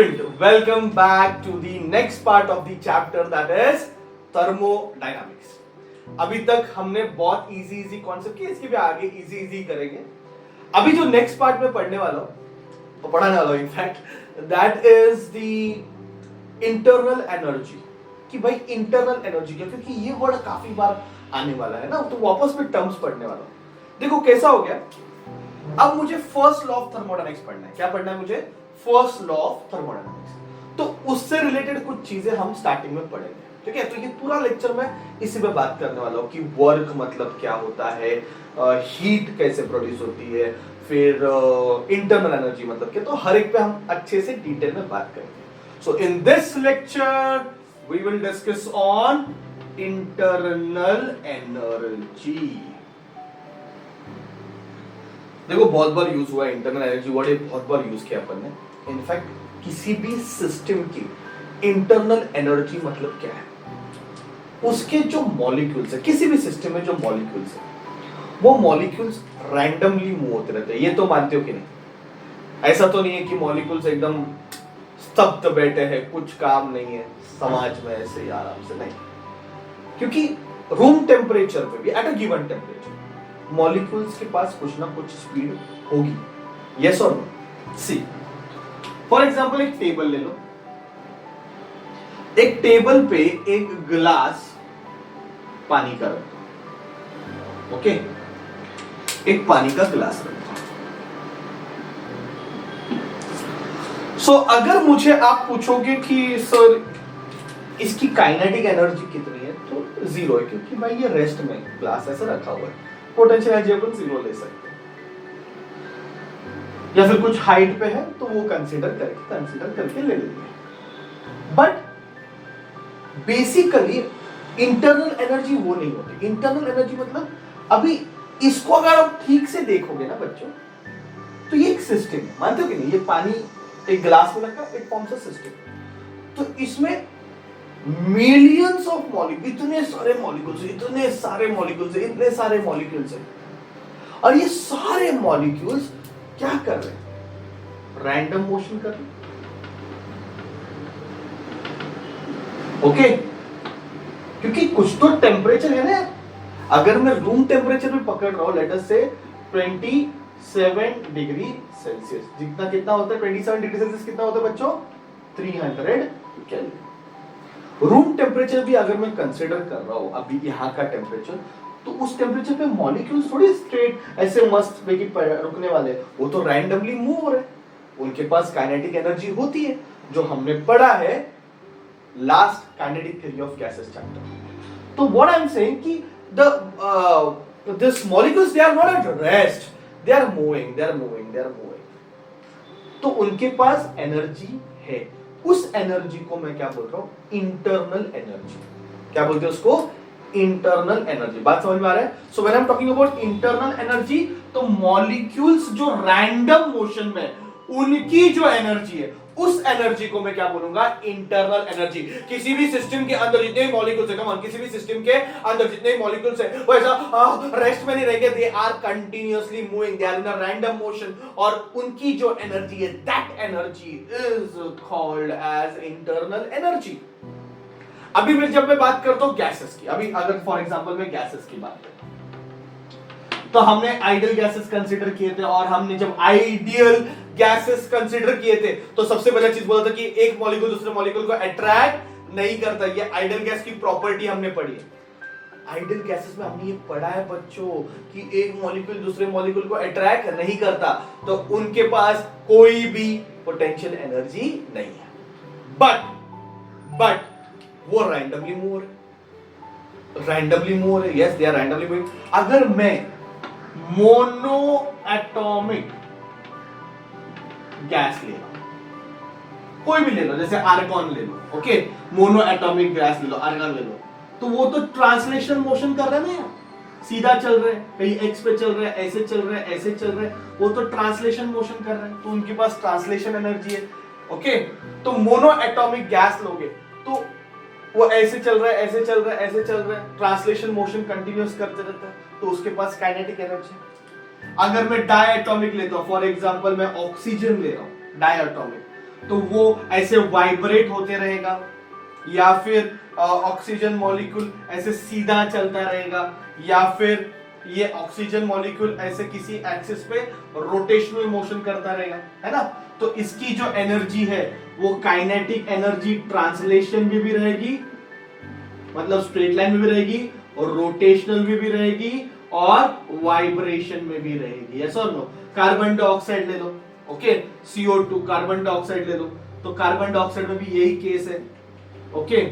student, welcome back to the next part of the chapter that is thermodynamics. अभी तक हमने बहुत easy concept किए, इसके भी आगे इजी करेंगे. अभी जो नेक्स्ट पार्ट में पढ़ने वाला हूं, पढ़ाने वाला हूं in fact, that is the internal energy. कि भाई इंटरनल एनर्जी क्या, क्योंकि ये वर्ड काफी बार आने वाला है ना, तो वापस में टर्म्स पढ़ने वाला हूं. देखो कैसा हो गया, अब मुझे फर्स्ट लॉ ऑफ थर्मोडायनामिक्स पढ़ना है. क्या पढ़ना है मुझे? First law of thermodynamics. तो उससे रिलेटेड कुछ चीजें हम स्टार्टिंग में पढ़ेंगे, ठीक है? तो ये पूरा लेक्चर में इसी पे बात करने वाला हूं कि वर्क मतलब क्या होता है, हीट कैसे प्रोड्यूस होती है, फिर इंटरनल एनर्जी मतलब क्या. तो हर एक पे हम अच्छे से डिटेल में बात करेंगे. So in this lecture we will discuss on internal energy. देखो बहुत बार यूज हुआ है इंटरनल एनर्जी वर्ड, ये बहुत बार यूज किया अपन ने. इनफैक्ट किसी भी सिस्टम की इंटरनल एनर्जी मतलब क्या है, उसके जो मॉलिक्यूल्स है, किसी भी सिस्टम में जो मॉलिक्यूल्स है, वो मॉलिक्यूल्स रैंडमली मूव होते रहते हैं. ये तो मानते हो कि नहीं? ऐसा तो नहीं है कि मॉलिक्यूल्स एकदम स्तब्ध बैठे हैं, कुछ काम नहीं है समाज में ऐसे आराम से, नहीं. क्योंकि रूम टेम्परेचर पे भी, at a given temperature, molecules के पास कुछ ना कुछ स्पीड होगी. यस और नो? सी फॉर एग्जांपल एक टेबल ले लो. एक टेबल पे एक ग्लास पानी का रखो, ओके? एक पानी का ग्लास रखो. सो अगर मुझे आप पूछोगे कि सर इसकी काइनेटिक एनर्जी कितनी है, तो जीरो है, क्योंकि भाई ये रेस्ट में ग्लास ऐसा रखा हुआ है. पोटेंशियल एनर्जी अपन जीरो ले सकते हैं. या फिर कुछ हाइट पे है तो वो कंसीडर करके ले लेंगे. बट बेसिकली इंटरनल एनर्जी वो नहीं होती. इंटरनल एनर्जी मतलब, अभी इसको अगर आप ठीक से देखोगे ना बच्चों, तो ये एक सिस्टम है. मानते हो कि नहीं? ये पानी एक ग्लास में रखा, इट फॉर्म्स अ सिस्टम. तो इसमें मिलियंस ऑफ मॉलिक्यूल, इतने सारे मॉलिक्यूल्स हैं. और ये सारे मॉलिक्यूल्स क्या कर रहे हैं? रैंडम मोशन कर रहे हैं. ओके? क्योंकि कुछ तो टेम्परेचर है ना. अगर मैं रूम टेम्परेचर में पकड़ रहा हूं, लेट अस से 27 डिग्री सेल्सियस, जितना कितना होता है 27 डिग्री सेल्सियस, कितना होता है बच्चों? 300 केल्विन. रूम टेम्परेचर भी अगर मैं कंसीडर कर रहा हूं, अभी यहां का टेम्परेचर, तो उस टेम्परेचर पे मॉलिक्यूल्स थोड़ी स्ट्रेट ऐसे मस्त रुकने वाले, वो तो रैंडमली मूव हो रहे हैं. उनके पास काइनेटिक एनर्जी होती है, जो हमने पढ़ा है last kinetic theory of gases chapter. तो व्हाट आई एम सेइंग कि this molecules, they are not at rest, they are moving. तो उनके पास एनर्जी है. उस एनर्जी को मैं क्या बोल रहा हूं? Internal energy. क्या बोलते हैं उसको? Internal energy. बात समझ में आ रहा है? So when I am talking about internal energy, तो मॉलिक्यूल्स जो रैंडम मोशन में, उनकी जो एनर्जी है, उस एनर्जी को मैं क्या बोलूंगा? Internal energy. किसी भी सिस्टम के अंदर जितने मॉलिक्यूल्स है, कमान, किसी भी सिस्टम के अंदर जितने मॉलिक्यूल्स है, वो ऐसा रेस्ट में नहीं रहेंगे. They are continuously moving, they are in a random motion. और उनकी जो एनर्जी है, that energy is called as internal energy. अभी जब मैं बात करता हूं गैसेस की, अभी अगर फॉर एग्जांपल मैं गैसेस की बात करूं, तो हमने आइडियल गैसेस कंसीडर किए थे. और हमने जब आइडियल गैसेस कंसीडर किए थे, तो सबसे पहला चीज बोला था कि एक मॉलिक्यूल दूसरे मॉलिक्यूल को अट्रैक्ट नहीं करता. ये आइडियल गैस की प्रॉपर्टी हमने पढ़ी है. आइडियल गैसेस में हमने ये पढ़ा है बच्चों कि एक मॉलिक्यूल दूसरे मॉलिक्यूल को अट्रैक्ट नहीं करता, तो उनके पास कोई भी पोटेंशियल एनर्जी नहीं है. बट वो रैंडमली मूव हो रहे. Yes, they are randomly moving. अगर मैं मोनो एटॉमिक गैस ले लो, कोई भी ले लो, जैसे आर्गन ले लो, ओके? मोनो एटॉमिक गैस ले लो, आर्गन ले लो, तो वो तो ट्रांसलेशन मोशन कर रहे हैं ना, सीधा चल रहे हैं, कहीं एक्स पे चल रहे हैं, ऐसे चल रहे हैं, ऐसे चल रहे हैं, वो तो ट्रांसलेशन मोशन कर रहे हैं. तो उनके पास ट्रांसलेशन एनर्जी है. ओके? तो मोनो एटॉमिक गैस लोगे तो वो ऐसे चल रहा है, ऐसे चल रहा है, ऐसे चल रहा है, ट्रांसलेशन मोशन कंटिन्यूअस करते रहता है, तो उसके पास काइनेटिक एनर्जी. अगर मैं डायटोमिक लेता हूं, फॉर एग्जांपल मैं ऑक्सीजन ले रहा हूं, डायटोमिक, तो वो ऐसे वाइब्रेट होते रहेगा, या फिर ऑक्सीजन मॉलिक्यूल ऐसे सीधा चलता रहेगा, या फिर ये ऑक्सीजन मॉलिक्यूल ऐसे किसी एक्सिस पे रोटेशनल मोशन करता रहेगा, है ना। तो इसकी जो एनर्जी है वो काइनेटिक एनर्जी ट्रांसलेशन में भी रहेगी, मतलब स्ट्रेट लाइन में भी रहेगी, और रोटेशनल में भी रहेगी, और वाइब्रेशन में भी रहेगी। यस और नो। कार्बन डाइऑक्साइड ले लो, ओके, CO2 कार्बन डाइऑक्साइड ले लो, तो कार्बन डाइऑक्साइड में भी यही केस है, ओके।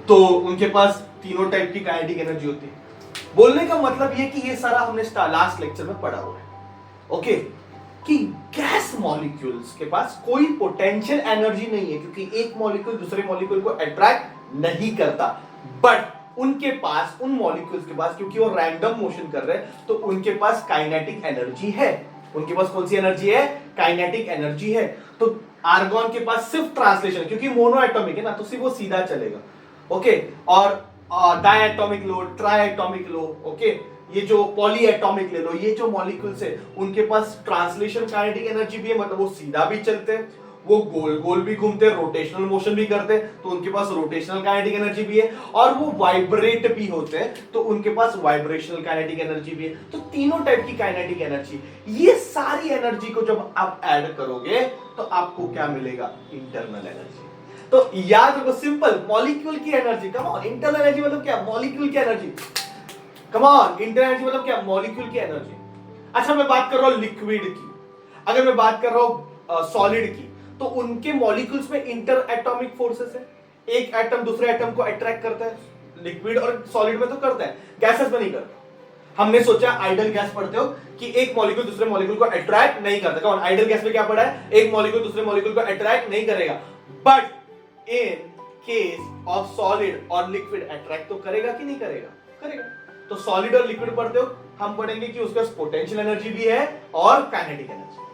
तो उनके पास तीनों टाइप की काइनेटिक एनर्जी होती है। बोलने का मतलब ये कि ये सारा हमने लास्ट लेक्चर में पढ़ा हुआ है, ओके, कि गैस मॉलिक्यूल्स के पास कोई पोटेंशियल एनर्जी नहीं है, क्योंकि एक मॉलिक्यूल दूसरे मॉलिक्यूल को अट्रैक्ट नहीं करता, बट उनके पास, उन मॉलिक्यूल्स के पास, क्योंकि वो रैंडम मोशन कर रहे हैं, तो उनके पास काइनेटिक एनर्जी है। उनके पास कौन सी एनर्जी है? काइनेटिक एनर्जी है। तो आर्गन के पास सिर्फ ट्रांसलेशन, क्योंकि मोनो एटॉमिक है ना, तो सिर्फ वो सीधा चलेगा, ओके। और डायएटॉमिक लो, ट्राइएटॉमिक लो, ओके, ये जो पॉली एटॉमिक ले लो, ये जो मॉलिक्यूल्स है उनके पास ट्रांसलेशन काइनेटिक एनर्जी भी है, मतलब वो सीधा भी चलते हैं, वो गोल गोल भी घूमते हैं, रोटेशनल मोशन भी करते हैं, तो उनके पास रोटेशनल काइनेटिक एनर्जी भी है, और वो वाइब्रेट भी होते हैं, तो उनके पास वाइब्रेशनल काइनेटिक एनर्जी भी है। तो तीनों टाइप की काइनेटिक एनर्जी, ये सारी एनर्जी को जब आप ऐड करोगे तो आपको क्या मिलेगा? Internal energy. तो याद रखो, सिंपल, मॉलिक्यूल की energy, come on, internal energy मतलब क्या? मॉलिक्यूल की energy, come on, internal energy मतलब क्या? मॉलिक्यूल की एनर्जी। अच्छा, मैं बात कर रहा हूं लिक्विड की, अगर मैं बात कर रहा हूं सॉलिड की, तो उनके मॉलिक्यूल्स में इंटर एटॉमिक फोर्सेस है, एक एटम दूसरे एटम को अट्रैक्ट करता है, लिक्विड और सॉलिड में तो करता है, गैसेस में नहीं करता। हमने सोचा आइडल गैस पढ़ते हो कि एक मॉलिक्यूल दूसरे मॉलिक्यूल को अट्रैक्ट नहीं करता। कौन? आइडल गैस में क्या पढ़ा है? एक मॉलिक्यूल दूसरे मॉलिक्यूल को अट्रैक्ट नहीं करेगा, but in case of solid और लिक्विड अट्रैक्ट तो करेगा कि नहीं करेगा? करेगा। तो सॉलिड और लिक्विड पढ़ते हो, हम पढ़ेंगे कि उसका पोटेंशियल एनर्जी भी है और काइनेटिक एनर्जी,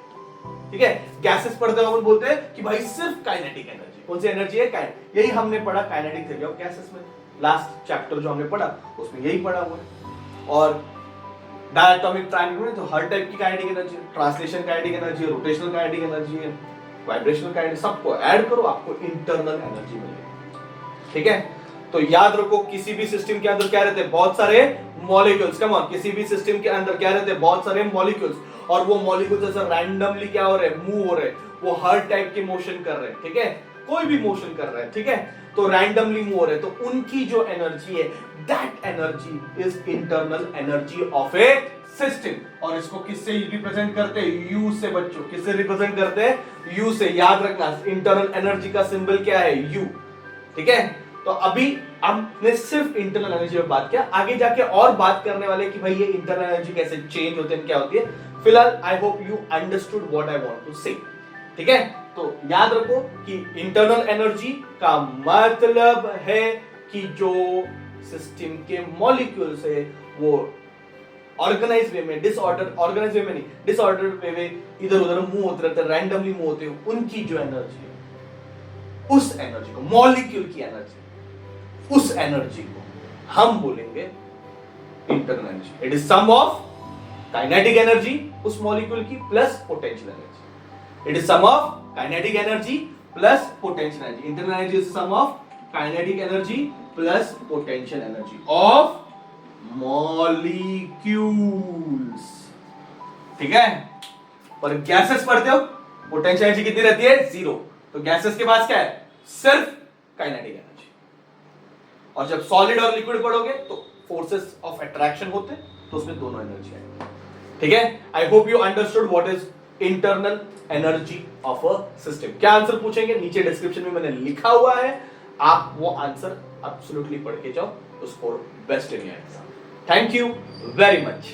ठीक है। गैसेस पढ़ते हो, हम बोलते हैं कि भाई सिर्फ काइनेटिक एनर्जी। कौन सी एनर्जी है? यही हमने पढ़ा काइनेटिक थ्योरी ऑफ गैसेस में, लास्ट चैप्टर जो हमने पढ़ा उसमें यही पढ़ा हुआ है। और डायटोमिक ट्रायंगल में तो हर टाइप की kinetic energy, translation kinetic energy, rotational kinetic energy है, वाइब्रेशनल काइनेटिक, सबको ऐड करो, आपको इंटरनल एनर्जी मिलेगी, ठीक है। तो याद रखो, किसी भी सिस्टम के अंदर क्या रहते हैं? बहुत सारे मॉलिक्यूल्स। कम ऑन, किसी भी सिस्टम के अंदर क्या रहते हैं? बहुत सारे मॉलिक्यूल्स, और वो मॉलिक्यूल्स ऐसे रैंडमली क्या हो रहे हैं? मूव हो रहे हैं, वो हर टाइप के मोशन कर रहे हैं, ठीक है, कोई भी मोशन कर रहा है, ठीक है, तो रैंडमली मूव हो रहे हैं, तो उनकी जो एनर्जी है, that energy is internal energy of A system. और इसको किससे रिप्रेजेंट करते हैं? यू से। बच्चों, किससे रिप्रेजेंट करते हैं? यू से। याद रखना, इंटरनल एनर्जी का सिंबल क्या है? यू, ठीक है। तो अभी हमने सिर्फ इंटरनल एनर्जी पे बात किया, आगे जाके और बात करने वाले कि भाई ये इंटरनल एनर्जी कैसे चेंज होते हैं, क्या होती है। फिलहाल I hope you understood what I want to say, ठीक है। तो याद रखो कि इंटरनल एनर्जी का मतलब है कि जो सिस्टम के मॉलिक्यूल्स है वो ऑर्गेनाइज वे में, डिसऑर्डर, ऑर्गेनाइज वे में नहीं, डिसऑर्डर वे में इधर उधर मूव होते रहते हैं, रैंडमली मूव होते हैं, उनकी जो एनर्जी है, उस एनर्जी को, मॉलिक्यूल की एनर्जी, उस एनर्जी को हम बोलेंगे internal energy. It is sum of kinetic energy उस मॉलिक्यूल की plus potential energy. It is sum of kinetic energy plus potential energy. Internal energy is sum of kinetic energy plus potential energy of molecules, ठीक है। पर gases पढ़ते हो, potential energy कितनी रहती है? 0। तो गैसेस के पास क्या है? सिर्फ काइनेटिक एनर्जी। और जब सॉलिड और लिक्विड पढ़ोगे तो फोर्सेस ऑफ अट्रैक्शन होते हैं, तो उसमें दोनों एनर्जी है, ठीक है। आई hope you understood what is internal energy of a system. क्या आंसर पूछेंगे? नीचे डिस्क्रिप्शन में मैंने लिखा हुआ है, आप वो आंसर एब्सोल्युटली पढ़ के जाओ, score best in your exam. Thank you very much.